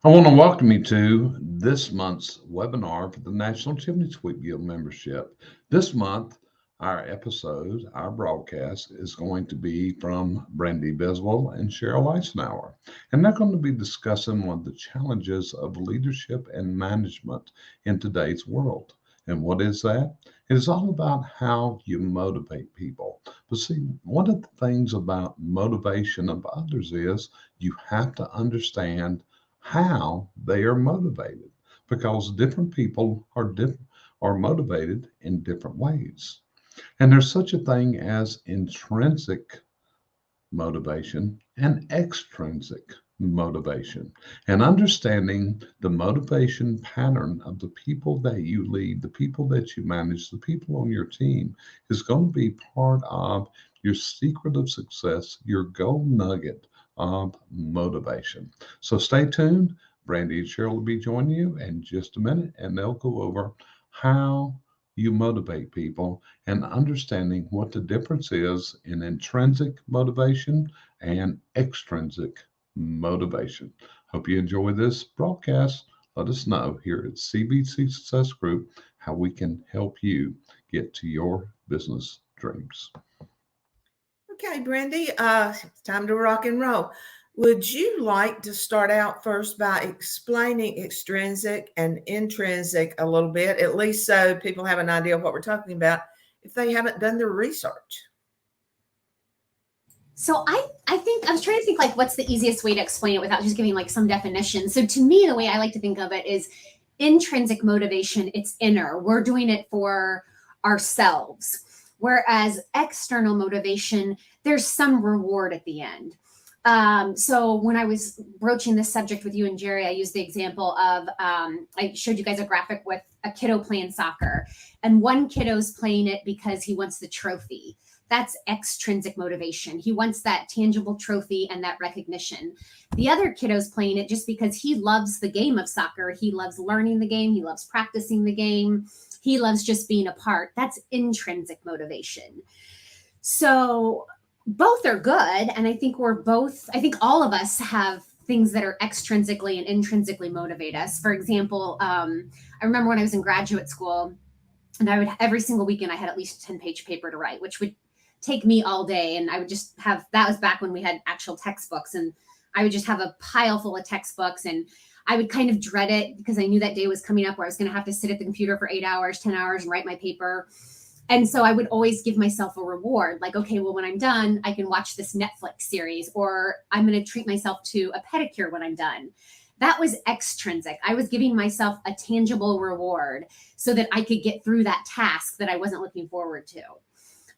I want to welcome you to this month's webinar for the National Chimney Sweep Guild membership. This month, our broadcast is going to be from Brandy Biswell and Cheryl Eisenhower. And they're going to be discussing one of the challenges of leadership and management in today's world. And what is that? It is all about how you motivate people. But see, one of the things about motivation of others is you have to understand how they are motivated because different people are motivated in different ways. And there's such a thing as intrinsic motivation and extrinsic motivation. And understanding the motivation pattern of the people that you lead, the people that you manage, the people on your team is going to be part of your secret of success, your gold nugget of motivation. So stay tuned. Brandy and Cheryl will be joining you in just a minute, and they'll go over how you motivate people and understanding what the difference is in intrinsic motivation and extrinsic motivation. Hope you enjoy this broadcast. Let us know here at CBC Success Group how we can help you get to your business dreams. Okay, Brandy, it's time to rock and roll. Would you like to start out first by explaining extrinsic and intrinsic a little bit, at least so people have an idea of what we're talking about if they haven't done their research? So I think I was trying to think like what's the easiest way to explain it without just giving like some definition. So to me, the way I like to think of it is intrinsic motivation, it's inner. We're doing it for ourselves. Whereas external motivation, there's some reward at the end. So when I was broaching this subject with you and Jerry, I used the example of I showed you guys a graphic with a kiddo playing soccer, and one kiddo's playing it because he wants the trophy. That's extrinsic motivation. He wants that tangible trophy and that recognition. The other kiddo's playing it just because he loves the game of soccer. He loves learning the game. He loves practicing the game. He loves just being a part. That's intrinsic motivation. So both are good. And I think I think all of us have things that are extrinsically and intrinsically motivate us. For example, I remember when I was in graduate school, and every single weekend I had at least 10-page paper to write, which would take me all day. And I would just that was back when we had actual textbooks, and I would just have a pile full of textbooks, and I would kind of dread it because I knew that day was coming up where I was going to have to sit at the computer for 8 hours, 10 hours and write my paper. And so I would always give myself a reward, like, okay, well, when I'm done, I can watch this Netflix series, or I'm going to treat myself to a pedicure when I'm done. That was extrinsic. I was giving myself a tangible reward so that I could get through that task that I wasn't looking forward to.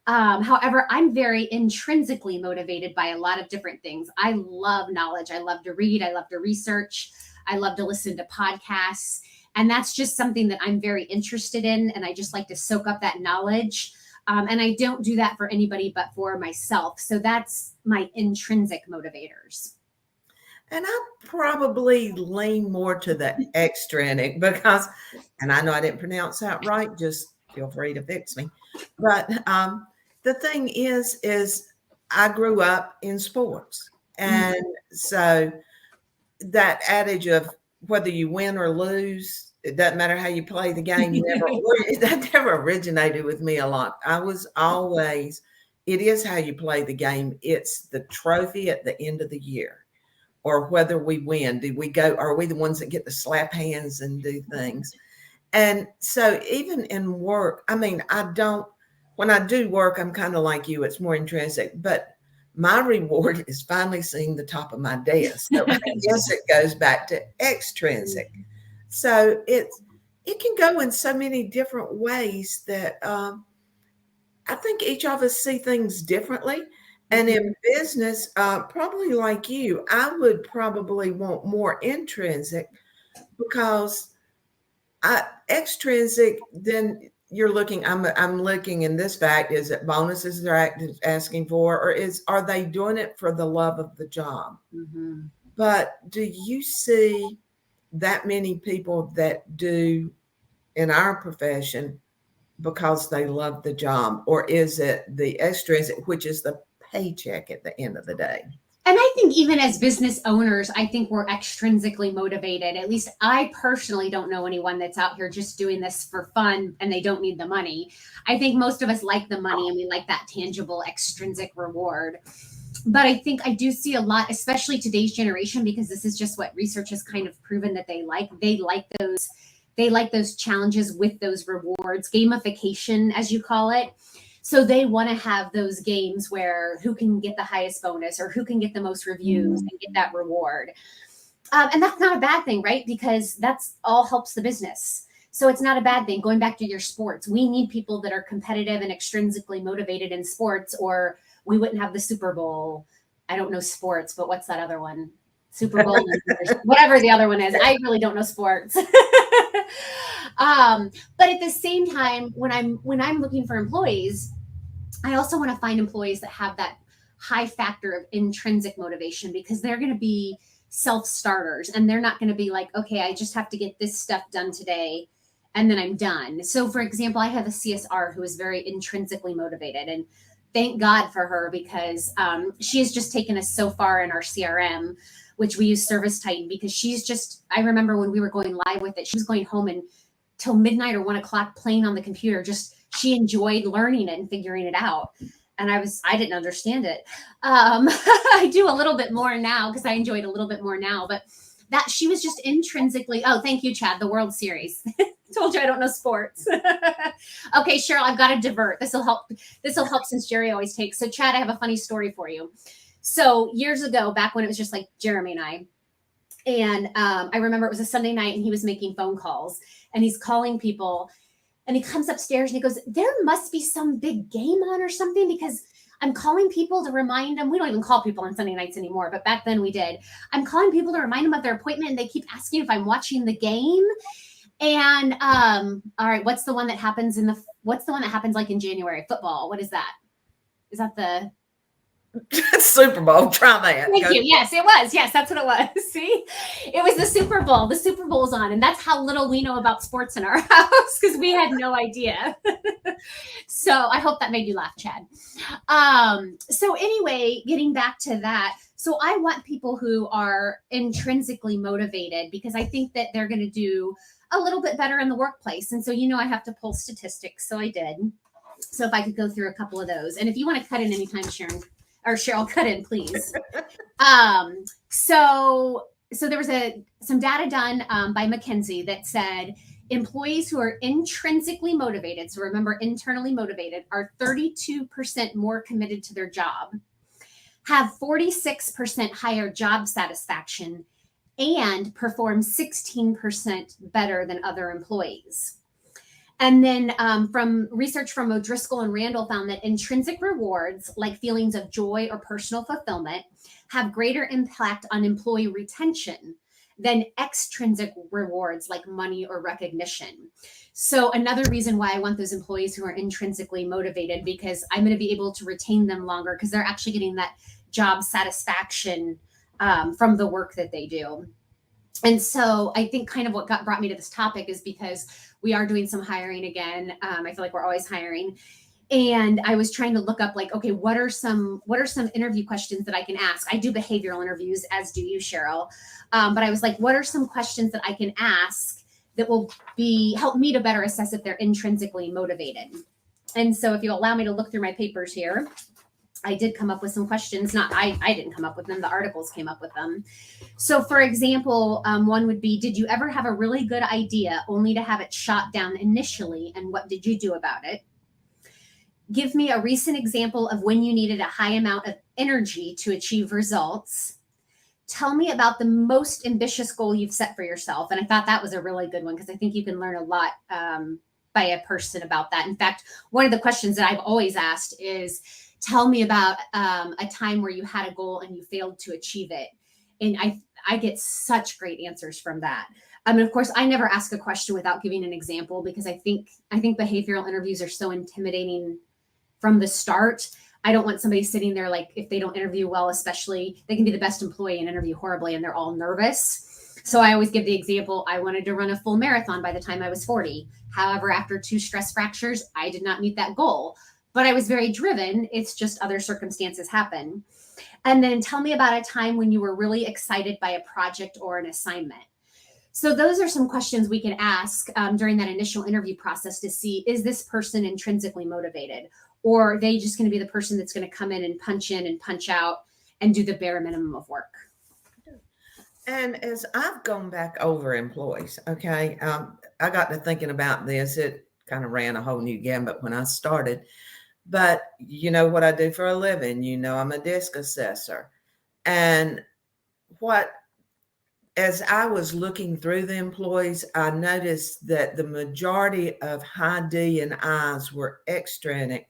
However, I'm very intrinsically motivated by a lot of different things. I love knowledge. I love to read. I love to research. I love to listen to podcasts. And that's just something that I'm very interested in. And I just like to soak up that knowledge. And I don't do that for anybody but for myself. So that's my intrinsic motivators. And I probably lean more to the extrinsic because, and I know I didn't pronounce that right, just feel free to fix me. But the thing is I grew up in sports. And so that adage of whether you win or lose, it doesn't matter how you play the game, that never originated with me a lot. I was always, it is how you play the game. It's the trophy at the end of the year, or whether we win. Did we go, are we the ones that get to slap hands and do things? And so even in work, I mean, when I do work, I'm kind of like you, it's more intrinsic, but my reward is finally seeing the top of my desk. So I guess it goes back to extrinsic. So it can go in so many different ways that I think each of us see things differently. And in business, probably like you, I would probably want more intrinsic because extrinsic, then you're looking, I'm looking in this fact, is it bonuses they're asking for, or are they doing it for the love of the job? Mm-hmm. But do you see that many people that do in our profession because they love the job, or is it the extrinsic, which is the paycheck at the end of the day? And I think even as business owners, I think we're extrinsically motivated. At least I personally don't know anyone that's out here just doing this for fun and they don't need the money. I think most of us like the money and we like that tangible extrinsic reward. But I think I do see a lot, especially today's generation, because this is just what research has kind of proven that they like. They like those challenges with those rewards, gamification, as you call it. So they want to have those games where who can get the highest bonus or who can get the most reviews and get that reward. And that's not a bad thing, right? Because that's all helps the business. So it's not a bad thing. Going back to your sports, we need people that are competitive and extrinsically motivated in sports, or we wouldn't have the Super Bowl. I don't know sports, but what's that other one? Super Bowl, whatever the other one is. I really don't know sports. But at the same time, when I'm looking for employees, I also want to find employees that have that high factor of intrinsic motivation, because they're going to be self-starters and they're not going to be like, okay, I just have to get this stuff done today and then I'm done. So for example, I have a CSR who is very intrinsically motivated, and thank God for her, because she has just taken us so far in our CRM, which we use ServiceTitan, because I remember when we were going live with it, she was going home and till midnight or 1 o'clock playing on the computer. She enjoyed learning it and figuring it out. And I didn't understand it. I do a little bit more now because I enjoy it a little bit more now, but that she was just intrinsically, oh, thank you, Chad, the World Series. Told you I don't know sports. Okay, Cheryl, I've got to divert. This will help since Jerry always takes. So Chad, I have a funny story for you. So years ago, back when it was just like Jeremy and I remember it was a Sunday night and he was making phone calls and he's calling people and he comes upstairs and he goes, there must be some big game on or something, because I'm calling people to remind them. We don't even call people on Sunday nights anymore, but back then we did. I'm calling people to remind them of their appointment and they keep asking if I'm watching the game. And all right, what's the one that happens like in January? Football. What is that? Is that the Super Bowl? Try that. Thank you. Yes, it was. Yes, that's what it was. See, it was the Super Bowl. The Super Bowl's on, and that's how little we know about sports in our house, because we had no idea. So I hope that made you laugh, Chad. So anyway, getting back to that. So I want people who are intrinsically motivated, because I think that they're going to do a little bit better in the workplace. And so, I have to pull statistics. So I did. So if I could go through a couple of those, and if you want to cut in anytime, Sharon or Cheryl, cut in, please. So there was some data done by McKinsey that said employees who are intrinsically motivated, so remember, internally motivated, are 32% more committed to their job, have 46% higher job satisfaction, and perform 16% better than other employees. And then from research from O'Driscoll and Randall found that intrinsic rewards, like feelings of joy or personal fulfillment, have greater impact on employee retention than extrinsic rewards like money or recognition. So another reason why I want those employees who are intrinsically motivated, because I'm going to be able to retain them longer, because they're actually getting that job satisfaction from the work that they do. And so I think kind of what brought me to this topic is because we are doing some hiring again. I feel like we're always hiring. And I was trying to look up, like, okay, what are some interview questions that I can ask? I do behavioral interviews, as do you, Cheryl. But I was like, what are some questions that I can ask that will help me to better assess if they're intrinsically motivated? And so if you'll allow me to look through my papers here, I did come up with some questions. I didn't come up with them. The articles came up with them. So for example, one would be, did you ever have a really good idea only to have it shot down initially? And what did you do about it? Give me a recent example of when you needed a high amount of energy to achieve results. Tell me about the most ambitious goal you've set for yourself. And I thought that was a really good one, because I think you can learn a lot by a person about that. In fact, one of the questions that I've always asked is, tell me about a time where you had a goal and you failed to achieve it. And I get such great answers from that. I mean, of course, I never ask a question without giving an example, because I think behavioral interviews are so intimidating from the start. I don't want somebody sitting there, like, if they don't interview well, especially, they can be the best employee and interview horribly and they're all nervous. So I always give the example, I wanted to run a full marathon by the time I was 40. However, after 2 stress fractures, I did not meet that goal. but I was very driven. It's just other circumstances happen. And then tell me about a time when you were really excited by a project or an assignment. So those are some questions we can ask during that initial interview process to see, is this person intrinsically motivated? Or are they just going to be the person that's going to come in and punch out and do the bare minimum of work? And as I've gone back over employees, okay, I got to thinking about this. It kind of ran a whole new gambit when I started. But you know what I do for a living? You know, I'm a DISC assessor. And as I was looking through the employees, I noticed that the majority of high D and I's were extrinsic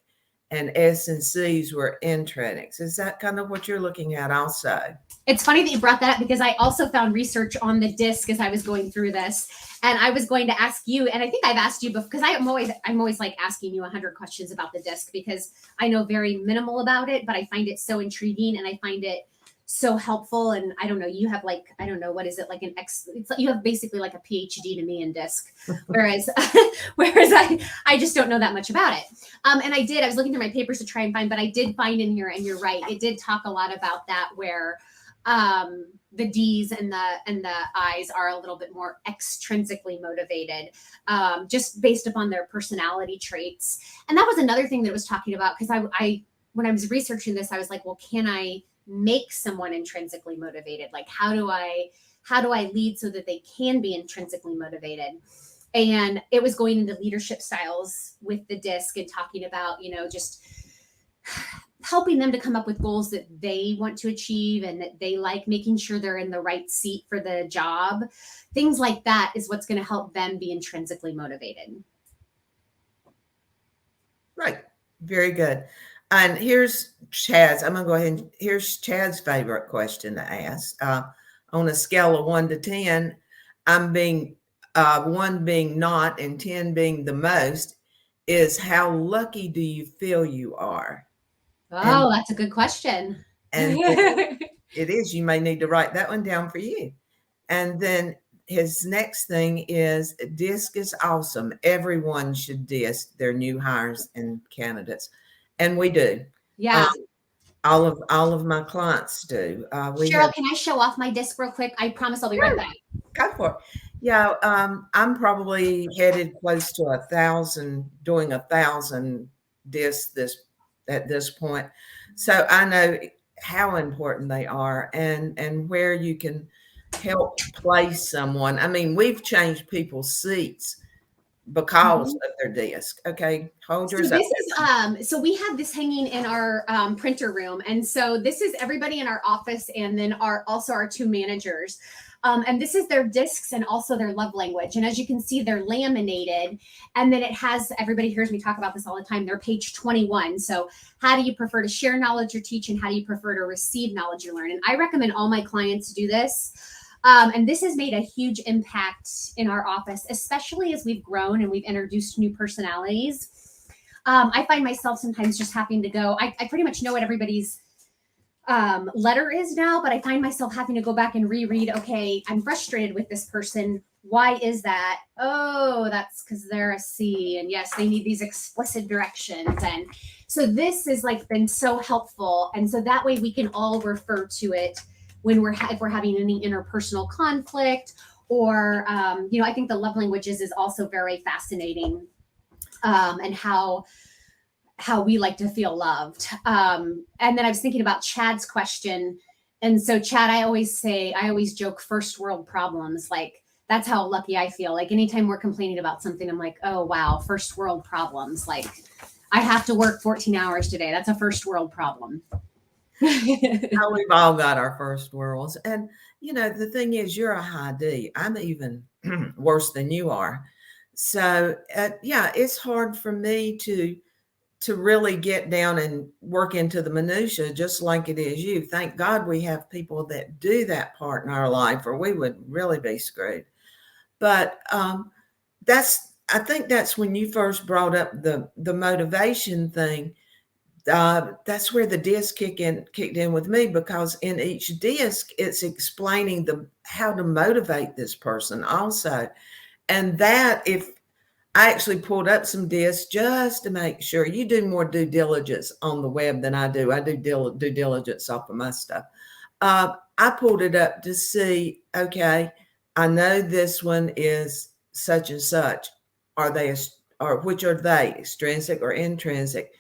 and S and C's were intrinsic. Is that kind of what you're looking at also? It's funny that you brought that up because I also found research on the DISC as I was going through this, and I was going to ask you, and I think I've asked you before, because I'm always like asking you 100 questions about the DISC because I know very minimal about it, but I find it so intriguing and I find it so helpful. And I don't know, you have like, I don't know, what is it, like it's like you have basically like a PhD to me in DISC, whereas I just don't know that much about it. And I was looking through my papers to try and find, but I did find in here, and you're right, it did talk a lot about that, where the D's and the I's are a little bit more extrinsically motivated, just based upon their personality traits. And that was another thing that it was talking about, because I when I was researching this, I was like, well, can I make someone intrinsically motivated? Like, how do I lead so that they can be intrinsically motivated? And it was going into leadership styles with the DISC and talking about, you know, just helping them to come up with goals that they want to achieve and that they like, making sure they're in the right seat for the job. Things like that is what's going to help them be intrinsically motivated. Right. Very good. And here's Chad's. I'm going to go ahead and here's Chad's favorite question to ask. On a scale of 1 to 10, I'm being 1 being not and 10 being the most, is how lucky do you feel you are? Oh, that's a good question. And it is. You may need to write that one down for you. And then his next thing is, DISC is awesome. Everyone should DISC their new hires and candidates. And we do. Yeah. All of my clients do. Cheryl, can I show off my DISC real quick? I promise I'll be right back. Go for it. Yeah, I'm probably headed close to 1,000, doing 1,000 DISC at this point. So I know how important they are and where you can help place someone. I mean, we've changed people's seats because of their DISC. Okay, hold yours up. So we have this hanging in our printer room, and so this is everybody in our office, and then also our 2 managers. And this is their DISCs and also their love language. And as you can see, they're laminated. And then it has, everybody hears me talk about this all the time, they're page 21. So how do you prefer to share knowledge or teach, and how do you prefer to receive knowledge or learn? And I recommend all my clients do this. And this has made a huge impact in our office, especially as we've grown and we've introduced new personalities. I find myself sometimes just having to go, I pretty much know what everybody's letter is now, but I find myself having to go back and reread, okay, I'm frustrated with this person. Why is that? Oh, that's because they're a C. And yes, they need these explicit directions. And so this has like been so helpful. And so that way we can all refer to it when if we're having any interpersonal conflict, or, I think the love languages is also very fascinating, and how we like to feel loved. And then I was thinking about Chad's question. And so Chad, I always joke, first world problems. Like, that's how lucky I feel. Like, anytime we're complaining about something, I'm like, oh, wow, first world problems. Like, I have to work 14 hours today. That's a first world problem. We've all got our first worlds. And, the thing is, you're a high D. I'm even worse than you are. So, it's hard for me to really get down and work into the minutia, just like it is you. Thank God we have people that do that part in our life, or we would really be screwed. But I think that's when you first brought up the motivation thing. That's where the DISC kicked in with me, because in each DISC, it's explaining how to motivate this person also. And that, if I actually pulled up some discs just to make sure. You do more due diligence on the web than I do. I do due diligence off of my stuff. I pulled it up to see, okay, I know this is such and such. Are they, or which are they, extrinsic or intrinsic?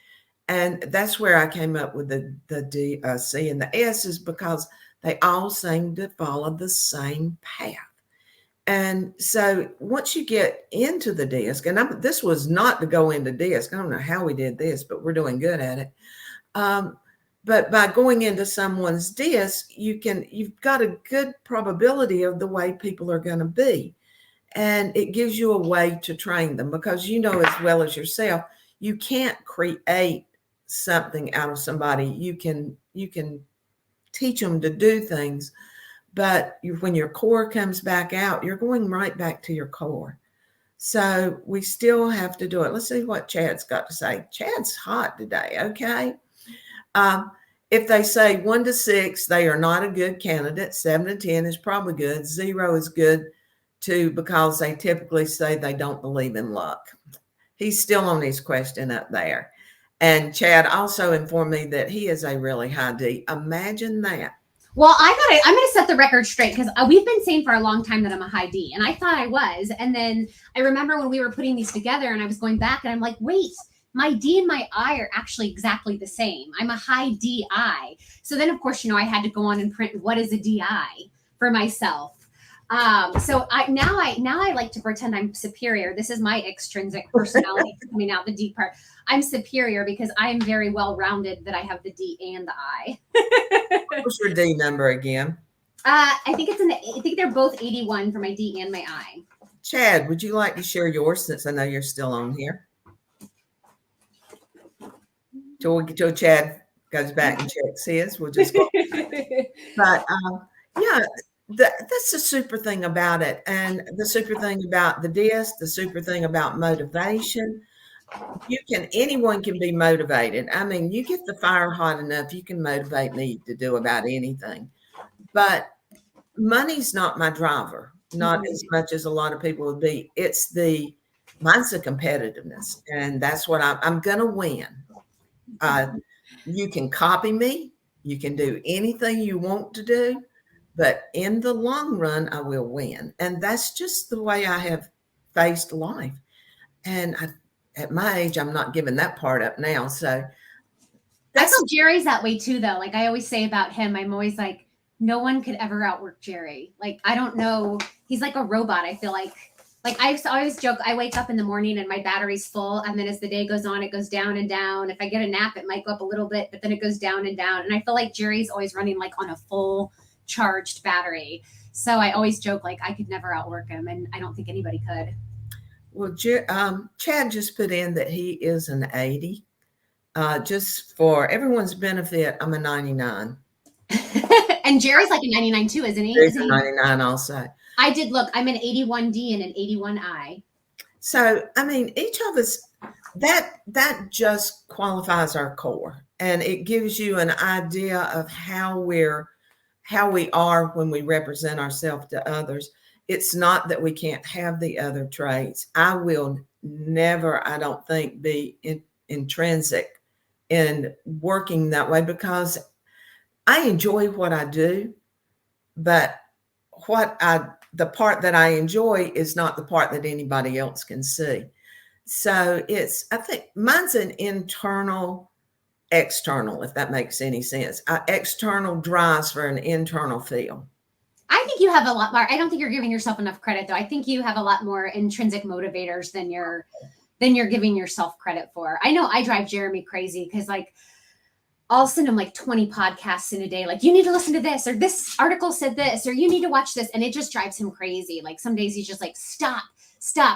And that's where I came up with the D, C, and the S, is because they all seem to follow the same path. And so once you get into the disc, and this was not to go into disc. I don't know how we did this, but we're doing good at it. But by going into someone's disc, you've got a good probability of the way people are going to be. And it gives you a way to train them, because you know as well as yourself, you can't create something out of somebody. You can teach them to do things, but when your core comes back out, you're going right back to your core. So we still have to do it. Let's see what Chad's got to say. Chad's hot today. Okay. If they say 1 to 6, they are not a good candidate. 7 to 10 is probably good. 0 is good too, because they typically say they don't believe in luck. He's still on his question up there. And Chad also informed me that he is a really high D. Imagine that. Well, I'm going to set the record straight, because we've been saying for a long time that I'm a high D, and I thought I was. And then I remember when we were putting these together and I was going back and I'm like, wait, my D and my I are actually exactly the same. I'm a high DI. So then, of course, I had to go on and print what is a DI for myself. So now I like to pretend I'm superior. This is my extrinsic personality coming out, the D part. I'm superior because I'm very well rounded, that I have the D and the I. What's your D number again? I think they're both 81 for my D and my I. Chad, would you like to share yours, since I know you're still on here? Till Chad goes back and checks his, we'll just go. But yeah, that's the super thing about it. And the super thing about the disc, the super thing about motivation, anyone can be motivated. I mean, you get the fire hot enough, you can motivate me to do about anything. But money's not my driver, not as much as a lot of people would be. Mine's the competitiveness. And that's what I'm going to win. You can copy me. You can do anything you want to do. But in the long run, I will win. And that's just the way I have faced life. And at my age, I'm not giving that part up now. So I feel Jerry's that way too, though. Like I always say about him, I'm always like, no one could ever outwork Jerry. Like, I don't know. He's like a robot. I feel like I always joke, I wake up in the morning and my battery's full. And then as the day goes on, it goes down and down. If I get a nap, it might go up a little bit, but then it goes down and down. And I feel like Jerry's always running like on a full charged battery. So I always joke, like, I could never outwork him. And I don't think anybody could. Well, Chad just put in that he is an 80. Just for everyone's benefit, I'm a 99. And Jerry's like a 99 too, isn't he? He's a 99 also. I did look. I'm an 81D and an 81I. So, I mean, each of us, that just qualifies our core, and it gives you an idea of how we are when we represent ourselves to others. It's not that we can't have the other traits. I will never, I don't think, be intrinsic in working that way, because I enjoy what I do, but the part that I enjoy is not the part that anybody else can see. So I think mine's an internal, external, if that makes any sense. External drives for an internal feel. I think you have a lot more. I don't think you're giving yourself enough credit, though. I think you have a lot more intrinsic motivators than you're giving yourself credit for. I know I drive Jeremy crazy, because like I'll send him like 20 podcasts in a day. Like, you need to listen to this, or this article said this, or you need to watch this. And it just drives him crazy. Like some days he's just like, stop.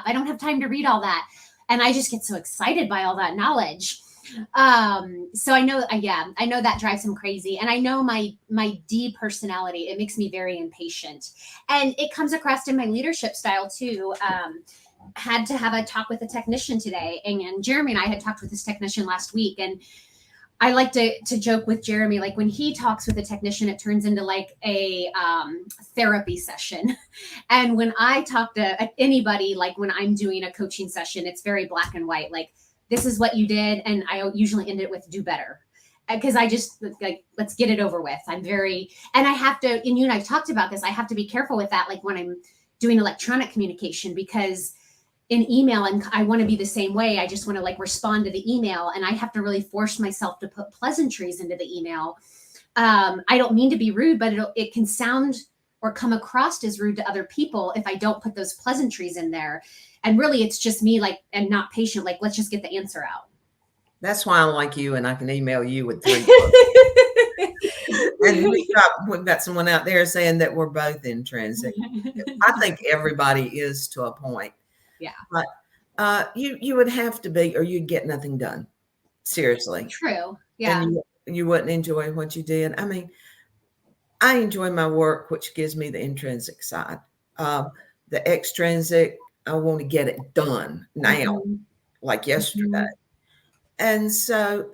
I don't have time to read all that. And I just get so excited by all that knowledge. So I know that drives him crazy. And I know my D personality, it makes me very impatient, and it comes across in my leadership style too. Had to have a talk with a technician today, and Jeremy and I had talked with this technician last week, and I like to joke with Jeremy, like when he talks with a technician, it turns into like a therapy session. And when I talk to anybody, like when I'm doing a coaching session, it's very black and white. Like, this is what you did. And I usually end it with do better. Because I just like, let's get it over with. I'm very, and I have to, and you and I've talked about this, I have to be careful with that. Like when I'm doing electronic communication, because in email, and I want to be the same way. I just want to like respond to the email, and I have to really force myself to put pleasantries into the email. I don't mean to be rude, but it can sound or come across as rude to other people if I don't put those pleasantries in there. And really, it's just me, like, and not patient. Like, let's just get the answer out. That's why I like you, and I can email you with 3 And we've got someone out there saying that we're both intrinsic. I think everybody is to a point. Yeah. But you would have to be, or you'd get nothing done. Seriously. True. Yeah. And you wouldn't enjoy what you did. I mean, I enjoy my work, which gives me the intrinsic side. The extrinsic, I want to get it done now, like yesterday. And so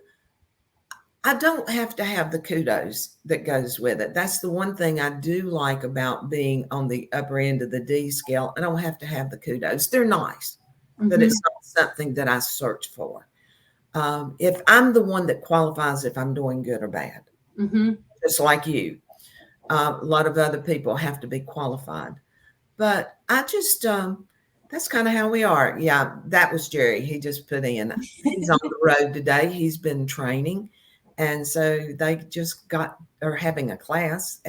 I don't have to have the kudos that goes with it. That's the one thing I do like about being on the upper end of the D scale. I don't have to have the kudos. They're nice, but it's not something that I search for. If I'm the one that qualifies if I'm doing good or bad, just like you, a lot of other people have to be qualified. But I just, that's kind of how we are. Yeah, that was Jerry. He just put in, he's on the road today. He's been training. And so they just are having a class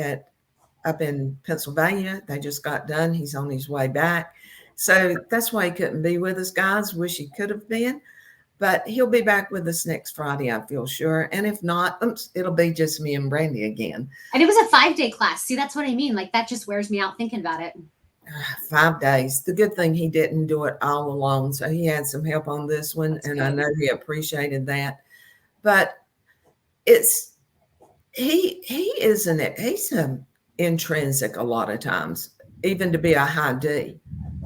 up in Pennsylvania. They just got done. He's on his way back. So that's why he couldn't be with us, guys. Wish he could have been. But he'll be back with us next Friday, I feel sure. And if not, it'll be just me and Brandy again. And it was a 5-day class. See, that's what I mean. Like, that just wears me out thinking about it. 5 days. The good thing he didn't do it all alone. So he had some help on this one. That's good. I know he appreciated that. But he's an intrinsic a lot of times, even to be a high D,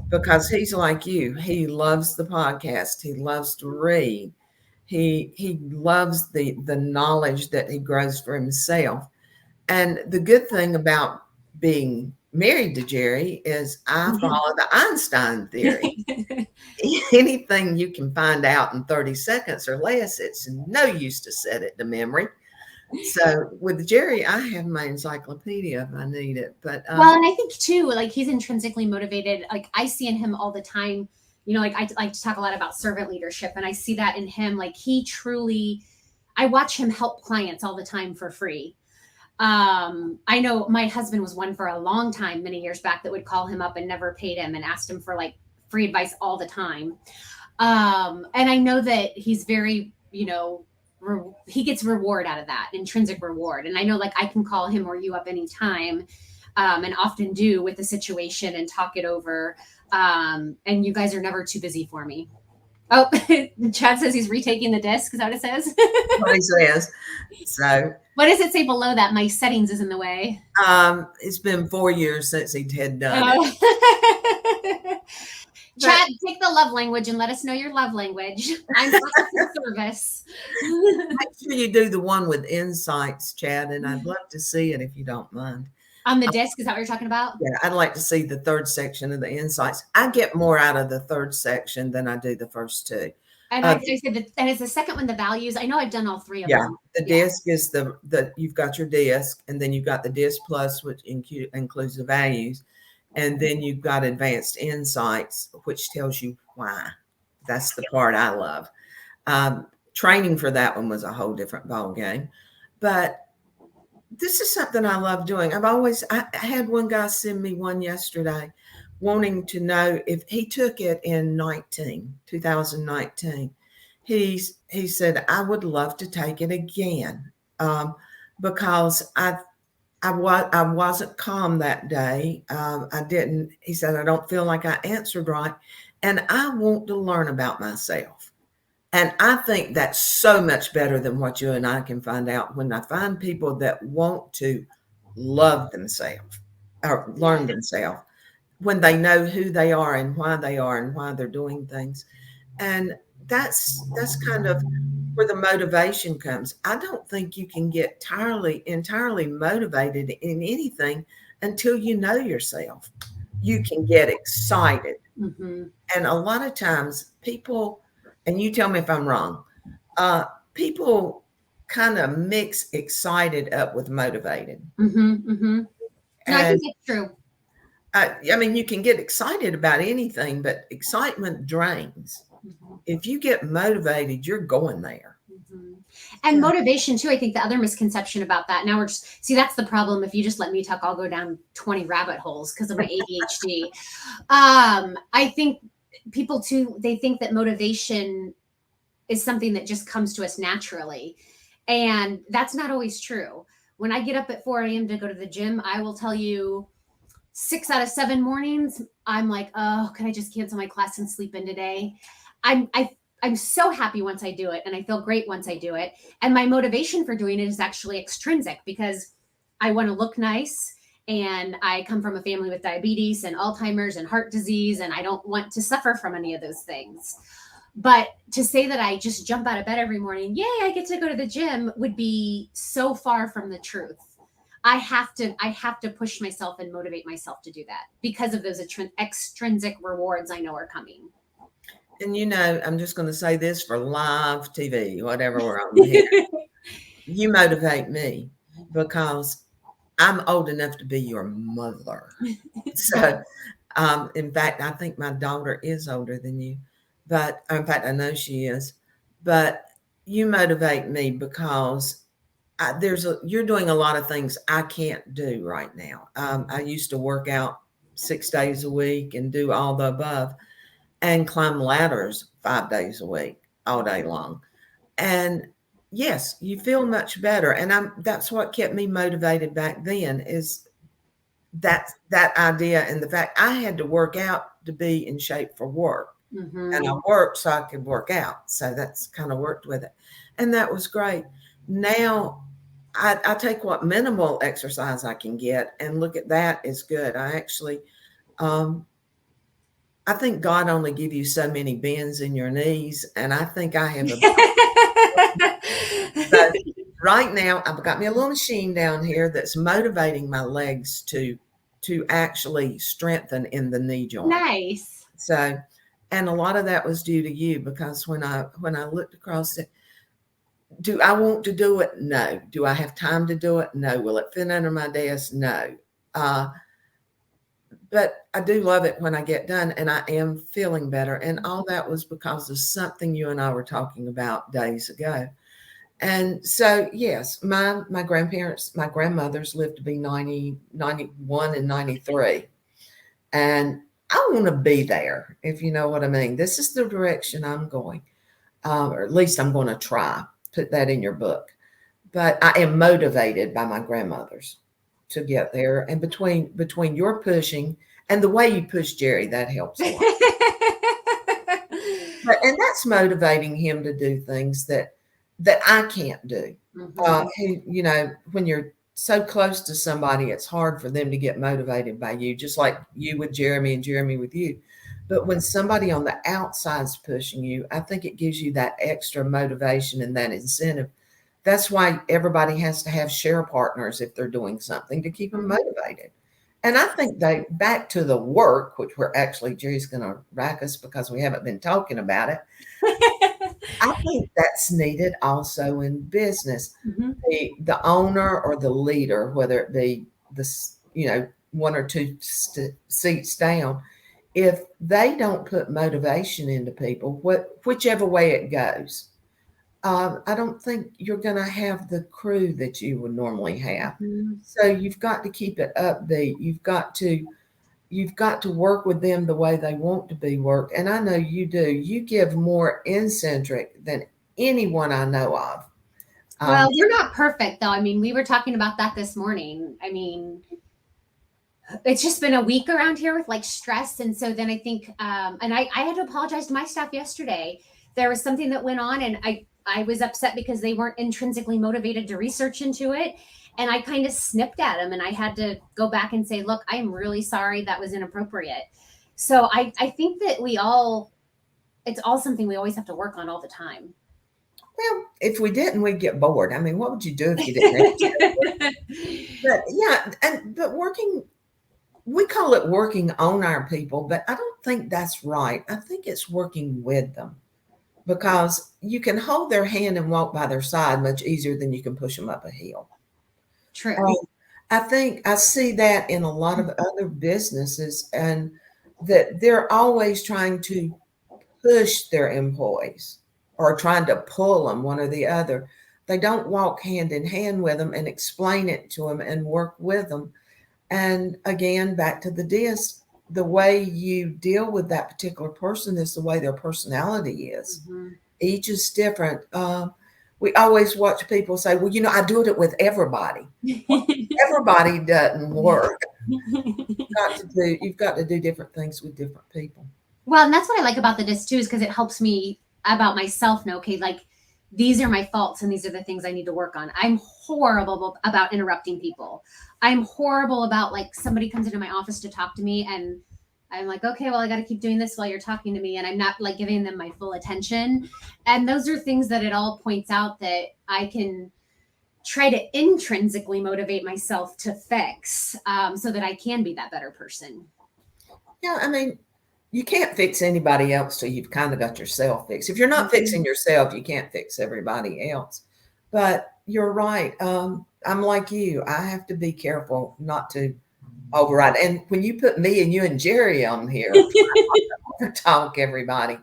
because he's like you. He loves the podcast. He loves to read. He loves the knowledge that he grows for himself. And the good thing about being married to Jerry is I follow the Einstein theory. Anything you can find out in 30 seconds or less, it's no use to set it to memory. So with Jerry, I have my encyclopedia if I need it. But well, and I think too, like, he's intrinsically motivated. Like, I see in him all the time, you know, like I like to talk a lot about servant leadership, and I see that in him. Like, he truly, I watch him help clients all the time for free. I know my husband was one for a long time, many years back, that would call him up and never paid him and asked him for like free advice all the time. And I know that he's very, you know, he gets reward out of that, intrinsic reward. And I know, like, I can call him or you up anytime, and often do, with the situation and talk it over. And you guys are never too busy for me. Oh, Chad says he's retaking the disc. Is that what it says? What he says. So what does it say below that? My settings is in the way. It's been 4 years since he had done it. Chad, take the love language and let us know your love language. I'm for service. Make sure you do the one with insights, Chad, and I'd love to see it if you don't mind. On the disc, is that what you're talking about? Yeah, I'd like to see the third section of the insights. I get more out of the third section than I do the first two. And I said, and is the second one the values? I know I've done all three of them. The disc is the you've got your disc, and then you've got the disc plus, which includes the values, and then you've got advanced insights, which tells you why. That's the part I love. Training for that one was a whole different ball game, but this is something I love doing. I had one guy send me one yesterday wanting to know if he took it in 2019. He said, I would love to take it again because I wasn't calm that day. He said, I don't feel like I answered right. And I want to learn about myself. And I think that's so much better than what you and I can find out when I find people that want to love themselves or learn themselves, when they know who they are and why they're doing things. And that's kind of where the motivation comes. I don't think you can get entirely motivated in anything until you know yourself. You can get excited. Mm-hmm. And a lot of times people, and you tell me if I'm wrong, people kind of mix excited up with motivated. Mm-hmm. Mm-hmm. No, I And think it's true. I mean, you can get excited about anything, but excitement drains. Mm-hmm. If you get motivated, you're going there. Mm-hmm. And motivation too. I think the other misconception about that. Now that's the problem. If you just let me talk, I'll go down 20 rabbit holes because of my ADHD. I think people too, they think that motivation is something that just comes to us naturally. And that's not always true. When I get up at 4 a.m. to go to the gym, I will tell you 6 out of 7 mornings, I'm like, oh, can I just cancel my class and sleep in today? I'm so happy once I do it, and I feel great once I do it. And my motivation for doing it is actually extrinsic because I want to look nice, and I come from a family with diabetes and Alzheimer's and heart disease, and I don't want to suffer from any of those things. But to say that I just jump out of bed every morning, yay, I get to go to the gym, would be so far from the truth. I have to push myself and motivate myself to do that because of those extrinsic rewards I know are coming. And I'm just going to say this for live TV, whatever we're on here. You motivate me because I'm old enough to be your mother. So, in fact, I think my daughter is older than you, but in fact, I know she is. But you motivate me because you're doing a lot of things I can't do right now. I used to work out 6 days a week and do all the above, and climb ladders 5 days a week, all day long. And yes, you feel much better. And that's what kept me motivated back then is that idea and the fact I had to work out to be in shape for work. Mm-hmm. And I worked so I could work out. So that's kind of worked with it. And that was great. Now I take what minimal exercise I can get and look at that as good. I actually, I think God only give you so many bends in your knees, and I think I have so right now I've got me a little machine down here that's motivating my legs to actually strengthen in the knee joint. Nice. So, and a lot of that was due to you because when I looked across it, do I want to do it? No. Do I have time to do it? No. Will it fit under my desk? No. But I do love it when I get done and I am feeling better. And all that was because of something you and I were talking about days ago. And so, yes, my grandmothers lived to be 90, 91 and 93. And I want to be there, if you know what I mean. This is the direction I'm going, or at least I'm going to try. Put that in your book. But I am motivated by my grandmothers to get there. And between your pushing and the way you push Jerry, that helps a lot. And that's motivating him to do things that I can't do. Mm-hmm. When you're so close to somebody, it's hard for them to get motivated by you, just like you with Jeremy and Jeremy with you. But when somebody on the outside's pushing you, I think it gives you that extra motivation and that incentive. That's why everybody has to have share partners if they're doing something to keep them motivated. And I think back to the work, which Jerry's going to rack us because we haven't been talking about it. I think that's needed also in business. Mm-hmm. The owner or the leader, whether it be one or two seats down, if they don't put motivation into people, whichever way it goes, I don't think you're going to have the crew that you would normally have. Mm-hmm. So you've got to keep it upbeat. You've got to work with them the way they want to be worked. And I know you do. You give more eccentric than anyone I know of. Well, you're not perfect, though. I mean, we were talking about that this morning. I mean, it's just been a week around here with like stress. And so then I think, and I had to apologize to my staff yesterday. There was something that went on and I was upset because they weren't intrinsically motivated to research into it. And I kind of snipped at them and I had to go back and say, look, I'm really sorry that was inappropriate. So I think that it's all something we always have to work on all the time. Well, if we didn't, we'd get bored. I mean, what would you do if you didn't have But yeah, but working, we call it working on our people, but I don't think that's right. I think it's working with them because you can hold their hand and walk by their side much easier than you can push them up a hill. True. I think I see that in a lot of other businesses, and that they're always trying to push their employees or trying to pull them one or the other. They don't walk hand in hand with them and explain it to them and work with them. And again, back to the disc, the way you deal with that particular person is the way their personality is. Mhm. Each is different. We always watch people say, well, I do it with everybody. Everybody doesn't work. You've got to do different things with different people. Well, and that's what I like about the disc too, is because it helps me about myself know, okay, like these are my faults and these are the things I need to work on. I'm horrible about interrupting people. I'm horrible about like somebody comes into my office to talk to me and I'm like, okay, well, I got to keep doing this while you're talking to me. And I'm not like giving them my full attention. And those are things that it all points out that I can try to intrinsically motivate myself to fix so that I can be that better person. Yeah, I mean, you can't fix anybody else till you've kind of got yourself fixed. If you're not fixing yourself, you can't fix everybody else. But you're right. I'm like you. I have to be careful not to override. And when you put me and you and Jerry on here, talk everybody,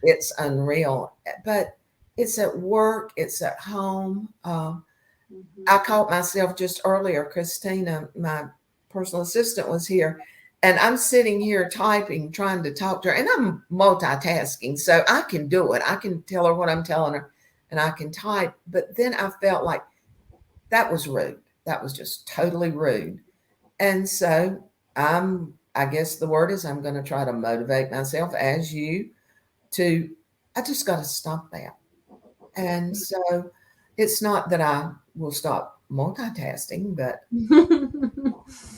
it's unreal. But it's at work, it's at home. I caught myself just earlier. Christina, my personal assistant, was here. And I'm sitting here typing, trying to talk to her, and I'm multitasking, so I can do it. I can tell her what I'm telling her, and I can type. But then I felt like that was rude. That was just totally rude. And so I guess the word is I'm going to try to motivate myself as you I just got to stop that. And so it's not that I will stop multitasking, but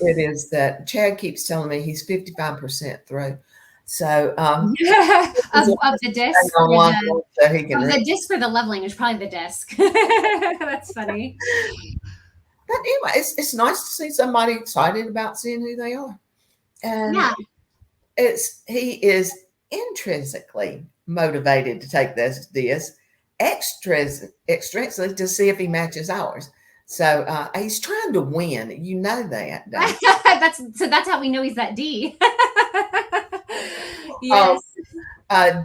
it is that Chad keeps telling me he's 55% through. So of the disc. so he can the disc for the leveling is probably the disc. That's funny. But anyway, it's nice to see somebody excited about seeing who they are. And he is intrinsically motivated to take this extrinsically to see if he matches ours. So he's trying to win. You know that. That's how we know he's that D. Yes.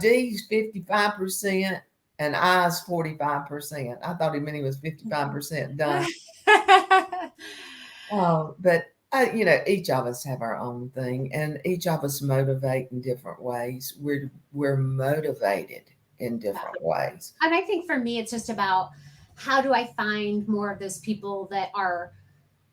D's 55% and I's 45%. I thought he meant he was 55% done. But each of us have our own thing, and each of us motivate in different ways. We're motivated in different ways. And I think for me, it's just about how do I find more of those people that are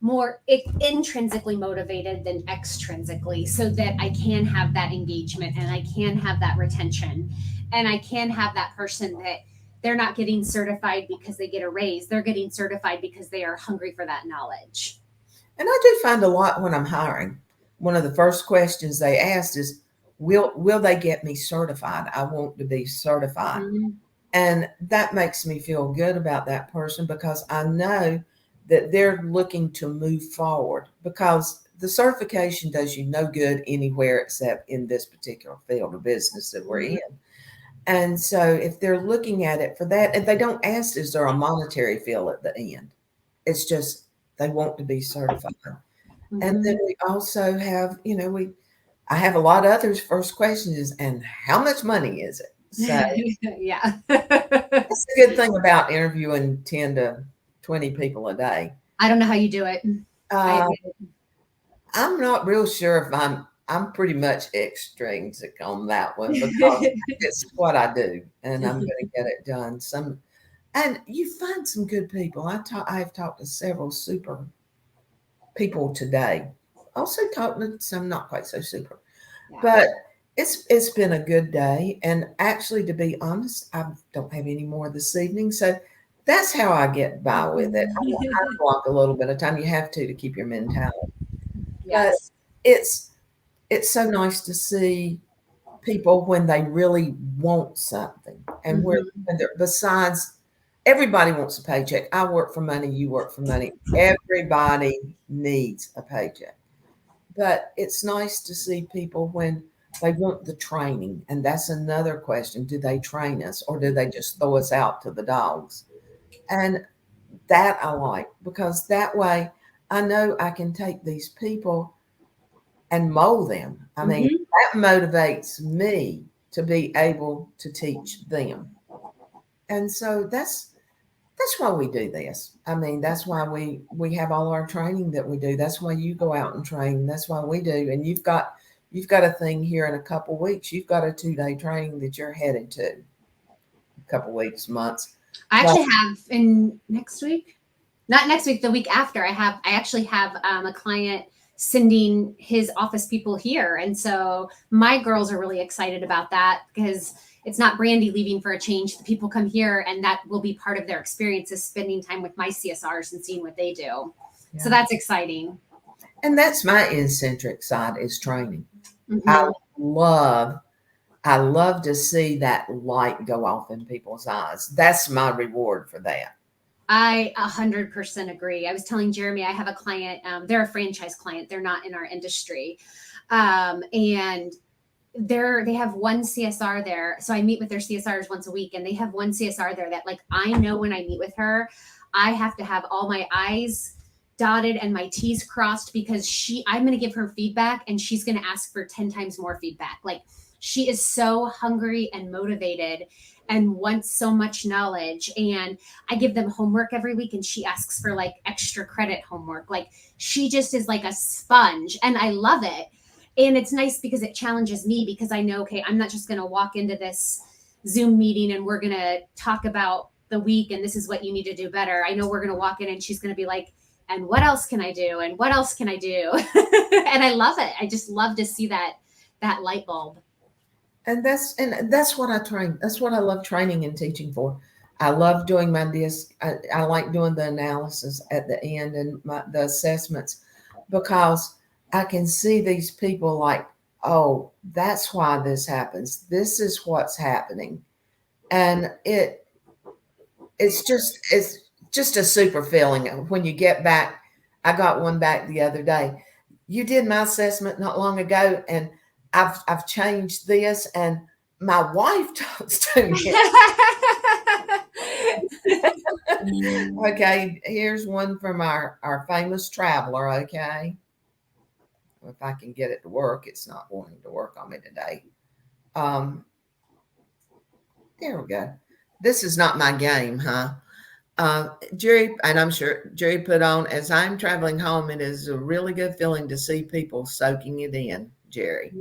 more intrinsically motivated than extrinsically, so that I can have that engagement and I can have that retention and I can have that person that they're not getting certified because they get a raise. They're getting certified because they are hungry for that knowledge. And I do find a lot when I'm hiring. One of the first questions they asked is, will they get me certified? I want to be certified. Mm-hmm. And that makes me feel good about that person because I know that they're looking to move forward, because the certification does you no good anywhere except in this particular field of business that we're in. And so if they're looking at it for that, and they don't ask, is there a monetary fee at the end? It's just they want to be certified. Mm-hmm. And then we also have, I have a lot of others. First question is, and how much money is it? So yeah. That's a good thing about interviewing 10 to 20 people a day. I don't know how you do it. I'm not real sure if I'm pretty much extrinsic on that one, because it's what I do and I'm going to get it done. And you find some good people. I've talked to several super people today. Also talked to some not quite so super, but it's been a good day. And actually, to be honest, I don't have any more this evening. So that's how I get by with it. I block a little bit of time. You have to keep your mentality. Yes. But it's so nice to see people when they really want something, and when they're, besides everybody wants a paycheck. I work for money. You work for money. Everybody needs a paycheck. But it's nice to see people when they want the training. And that's another question. Do they train us or do they just throw us out to the dogs? And that I like because that way I know I can take these people and mold them. I mean, Mhm. that motivates me to be able to teach them. And so that's why we do this. I mean, that's why we have all our training that we do. That's why you go out and train. That's why we do. And you've got a thing here in a couple weeks. You've got a 2-day training that you're headed to. A couple weeks, months. I But actually have in next week, not next week, the week after. I actually have a client sending his office people here, and so my girls are really excited about that because it's not Brandy leaving for a change. The people come here, and that will be part of their experience is spending time with my CSRs and seeing what they do. So yeah. that's exciting. And that's my eccentric side is training. Mhm. I love to see that light go off in people's eyes. That's my reward for that. I 100% agree. I was telling Jeremy, I have a client, they're a franchise client. They're not in our industry. And they have one CSR there. So I meet with their CSRs once a week and they have one CSR there that like, I know when I meet with her, I have to have all my I's dotted and my T's crossed because I'm going to give her feedback and she's going to ask for 10 times more feedback. Like she is so hungry and motivated and wants so much knowledge. And I give them homework every week and she asks for like extra credit homework. Like she just is like a sponge and I love it. And it's nice because it challenges me because I know, okay, I'm not just going to walk into this Zoom meeting and we're going to talk about the week and this is what you need to do better. I know we're going to walk in and she's going to be like, and what else can I do? And what else can I do? And I love it. I just love to see that light bulb. And that's what I train. That's what I love training and teaching for. I love doing my disc. I like doing the analysis at the end and the assessments because I can see these people like, oh, that's why this happens. This is what's happening, and it's just a super feeling when you get back. I got one back the other day. You did my assessment not long ago, and I've changed this, and my wife talks to me. Okay, here's one from our famous traveler. Okay, if I can get it to work, it's not wanting to work on me today. There we go. This is not my game, huh? Jerry, and I'm sure Jerry put on, as I'm traveling home, it is a really good feeling to see people soaking it in, Jerry.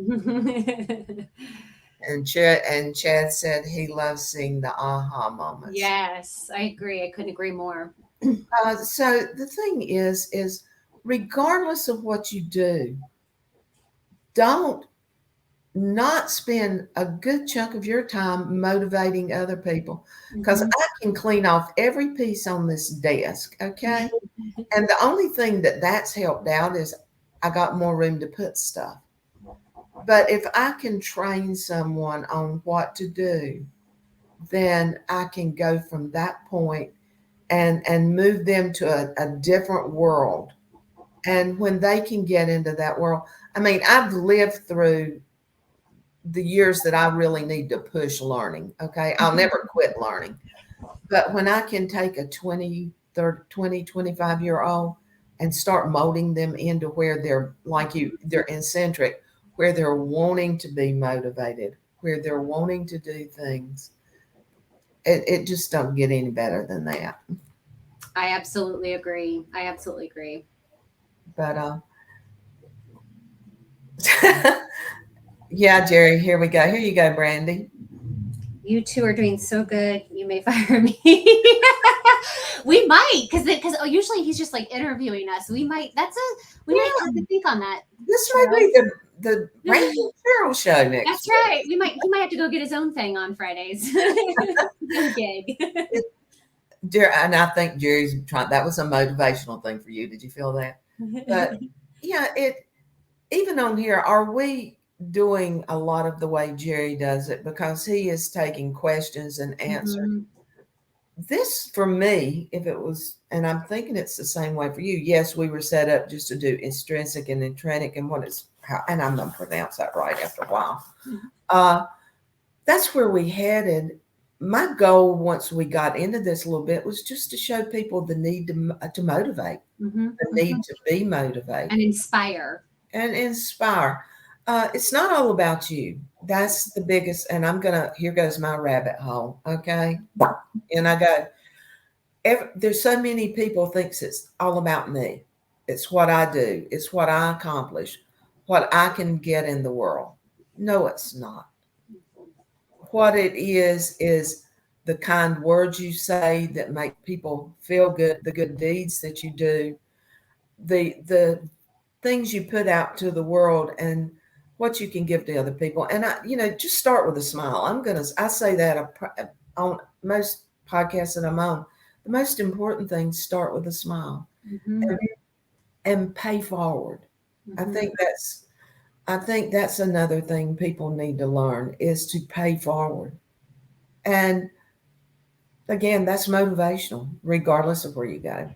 And Chad said he loves seeing the aha moments. Yes, I agree. I couldn't agree more. So the thing is regardless of what you do, don't not spend a good chunk of your time motivating other people because Mhm. I can clean off every piece on this desk, okay? And the only thing that's helped out is I got more room to put stuff. But if I can train someone on what to do, then I can go from that point and move them to a different world. And when they can get into that world, I mean, I've lived through the years that I really need to push learning. Okay. I'll never quit learning. But when I can take a 20, 30, 20, 25-year-old and start molding them into where they're like you, they're eccentric, where they're wanting to be motivated, where they're wanting to do things, it just don't get any better than that. I absolutely agree. But yeah, Jerry, here we go. Here you go, Brandy. You two are doing so good. You may fire me. We might, because usually he's just like interviewing us. We might have to think on that. This might be the Brandy Carroll show next. That's right. He might have to go get his own thing on Fridays. Gig. And I think Jerry's trying. That was a motivational thing for you. Did you feel that? But yeah, even on here, are we doing a lot of the way Jerry does it because he is taking questions and answers? Mhm. this for me, if it was, and I'm thinking it's the same way for you. Yes, we were set up just to do extrinsic and intrinsic, and what is how, and I'm gonna pronounce that right after a while. That's where we headed. My goal once we got into this a little bit was just to show people the need to motivate, the need to be motivated and inspire. and inspire. It's not all about you. That's the biggest. And here goes my rabbit hole. Okay. And I go, there's so many people thinks it's all about me. It's what I do. It's what I accomplish, what I can get in the world. No, it's not. What it is the kind words you say that make people feel good, the good deeds that you do, the things you put out to the world, and what you can give to other people. And just start with a smile. I say that on most podcasts that I'm on. The most important thing, start with a smile, and pay forward. I think that's another thing people need to learn is to pay forward. And again, that's motivational, regardless of where you go.